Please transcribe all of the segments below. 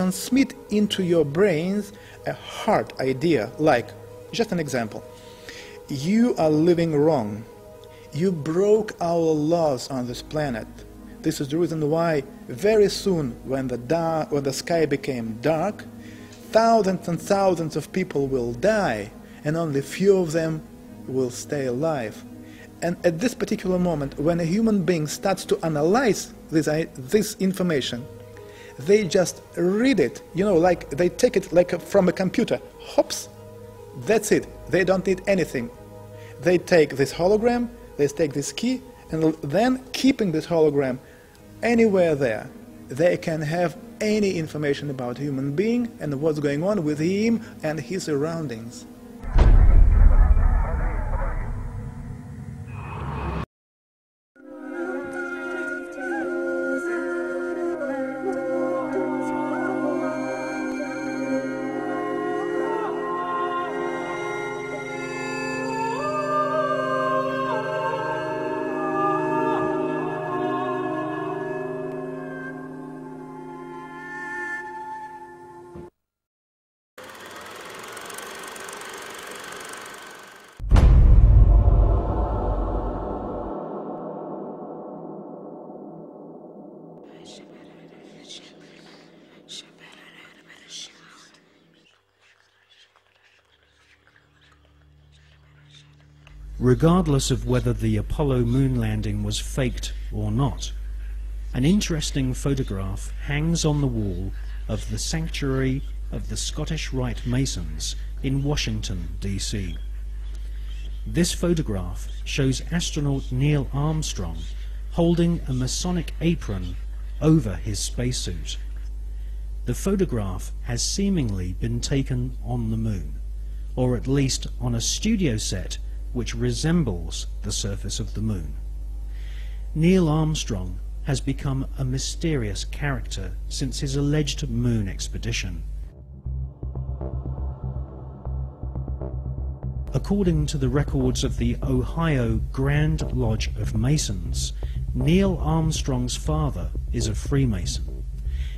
transmit into your brains a hard idea, like, just an example, you are living wrong. You broke our laws on this planet. This is the reason why very soon, when the sky became dark, thousands and thousands of people will die, and only few of them will stay alive. And at this particular moment, when a human being starts to analyze this information, they just read it, like they take it like from a computer. Hops, that's it. They don't need anything. They take this hologram, they take this key, and then keeping this hologram anywhere there, they can have any information about a human being and what's going on with him and his surroundings. Regardless of whether the Apollo moon landing was faked or not, an interesting photograph hangs on the wall of the Sanctuary of the Scottish Rite Masons in Washington, D.C. This photograph shows astronaut Neil Armstrong holding a Masonic apron over his spacesuit. The photograph has seemingly been taken on the moon, or at least on a studio set which resembles the surface of the moon. Neil Armstrong has become a mysterious character since his alleged moon expedition. According to the records of the Ohio Grand Lodge of Masons, Neil Armstrong's father is a Freemason.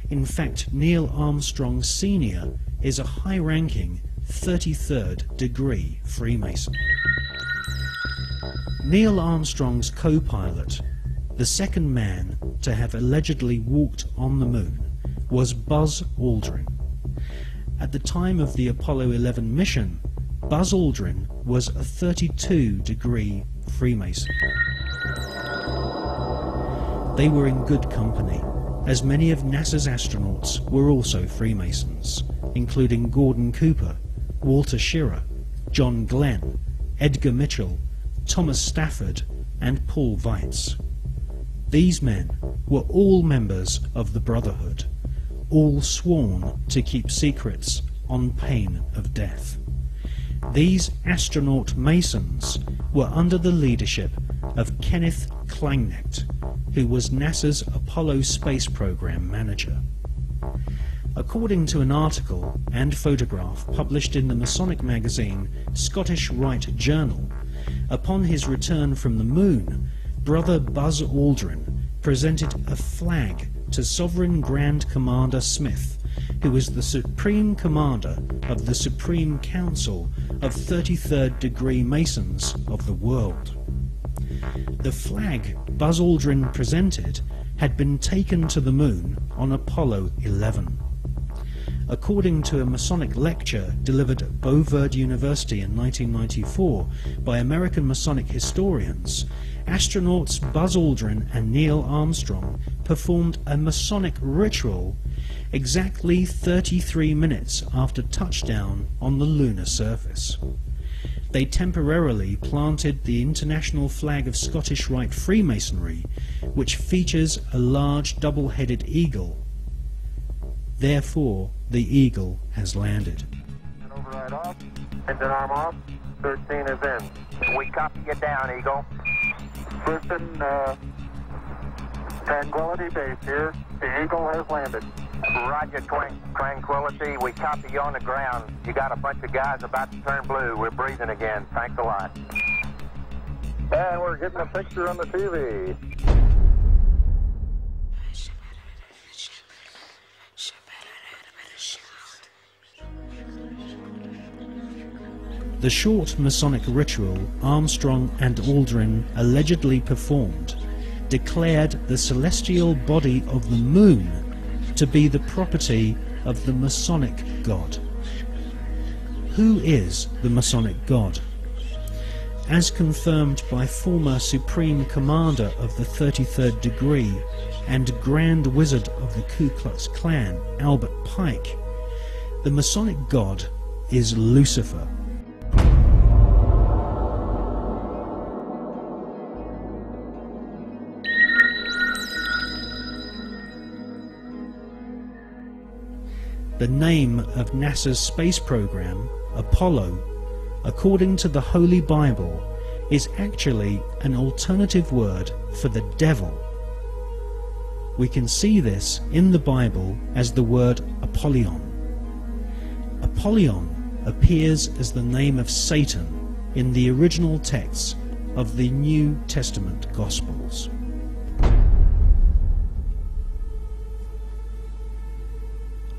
In fact, Neil Armstrong Sr. is a high-ranking 33rd degree Freemason. Neil Armstrong's co-pilot, the second man to have allegedly walked on the moon, was Buzz Aldrin. At the time of the Apollo 11 mission, Buzz Aldrin was a 32-degree Freemason. They were in good company, as many of NASA's astronauts were also Freemasons, including Gordon Cooper, Walter Schirra, John Glenn, Edgar Mitchell, Thomas Stafford, and Paul Weitz. These men were all members of the Brotherhood, all sworn to keep secrets on pain of death. These astronaut Masons were under the leadership of Kenneth Kleineknecht, who was NASA's Apollo space program manager. According to an article and photograph published in the Masonic magazine Scottish Rite Journal, upon his return from the moon, Brother Buzz Aldrin presented a flag to Sovereign Grand Commander Smith, who was the Supreme Commander of the Supreme Council of 33rd degree Masons of the world. The flag Buzz Aldrin presented had been taken to the moon on Apollo 11. According to a Masonic lecture delivered at Beauverde University in 1994 by American Masonic historians, astronauts Buzz Aldrin and Neil Armstrong performed a Masonic ritual exactly 33 minutes after touchdown on the lunar surface. They temporarily planted the international flag of Scottish Rite Freemasonry, which features a large double-headed eagle. Therefore, the eagle has landed. Override off. Engine arm off. 13 is in. We copy you down, Eagle. Listen, Tranquility Base here. The Eagle has landed. Roger, Tranquility. We copy you on the ground. You got a bunch of guys about to turn blue. We're breathing again. Thanks a lot. And we're getting a picture on the TV. The short Masonic ritual Armstrong and Aldrin allegedly performed declared the celestial body of the moon to be the property of the Masonic God. Who is the Masonic God? As confirmed by former Supreme Commander of the 33rd Degree and Grand Wizard of the Ku Klux Klan, Albert Pike, the Masonic God is Lucifer. The name of NASA's space program, Apollo, according to the Holy Bible, is actually an alternative word for the devil. We can see this in the Bible as the word Apollyon. Apollyon appears as the name of Satan in the original texts of the New Testament Gospels.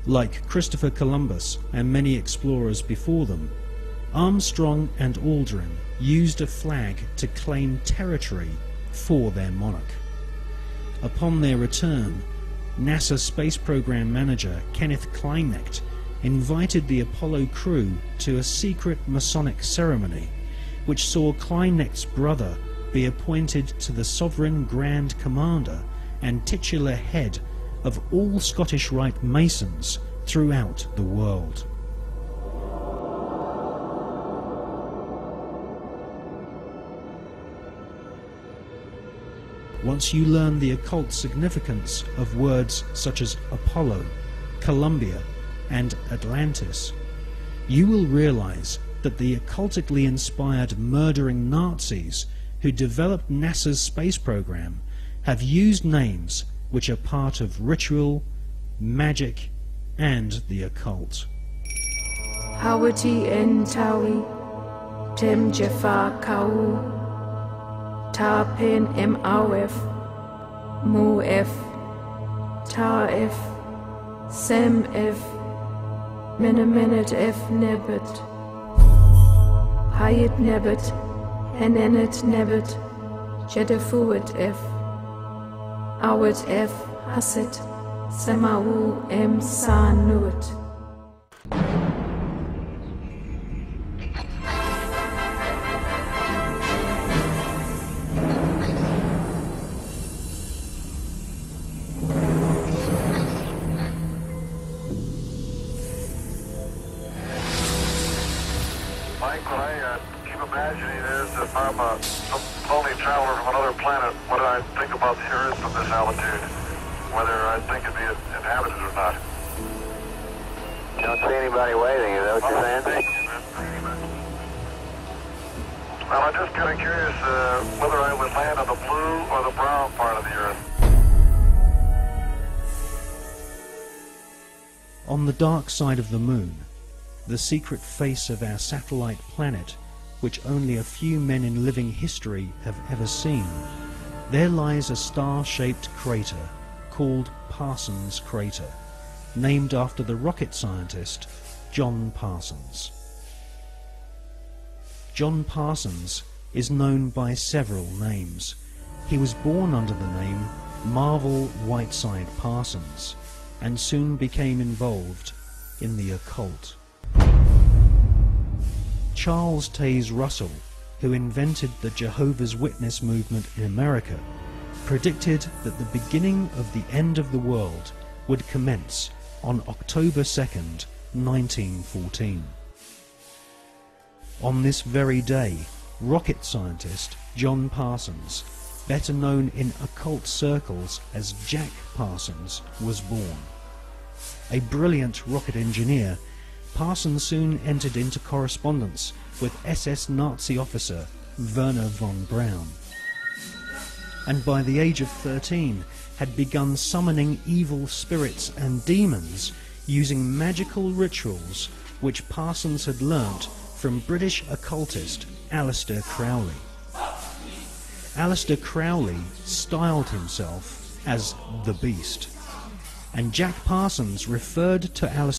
Like Christopher Columbus and many explorers before them, Armstrong and Aldrin used a flag to claim territory for their monarch. Upon their return, NASA Space Program Manager Kenneth Kleinecht invited the Apollo crew to a secret Masonic ceremony, which saw Kleinecht's brother be appointed to the Sovereign Grand Commander and titular head of all Scottish Rite Masons throughout the world. Once you learn the occult significance of words such as Apollo, Columbia, and Atlantis, you will realize that the occultically inspired murdering Nazis who developed NASA's space program have used names which are part of ritual, magic, and the occult. Hawati en tawi, tem jefa kau, ta pen em awef, mu ef, ta ef, sem ef, menemenet ef nebet, hayet nebet, henenet nebet, jedefuet ef, awet ef haset, semau em sanuet. Mike, what I keep imagining is if I'm a lonely traveler from another planet, what do I think about the Earth from this altitude? Whether I think it'd be inhabited or not. You don't see anybody waving, is that what you're saying? Well, I'm just kind of curious whether I would land on the blue or the brown part of the Earth. On the dark side of the moon, the secret face of our satellite planet, which only a few men in living history have ever seen, there lies a star-shaped crater called Parsons Crater, named after the rocket scientist John Parsons. John Parsons is known by several names. He was born under the name Marvel Whiteside Parsons and soon became involved in the occult. Charles Taze Russell, who invented the Jehovah's Witness movement in America, predicted that the beginning of the end of the world would commence on October 2nd, 1914. On this very day, rocket scientist John Parsons, better known in occult circles as Jack Parsons, was born. A brilliant rocket engineer, Parsons soon entered into correspondence with SS Nazi officer Werner von Braun, and by the age of 13 had begun summoning evil spirits and demons using magical rituals which Parsons had learnt from British occultist Aleister Crowley. Aleister Crowley styled himself as the Beast, and Jack Parsons referred to Aleister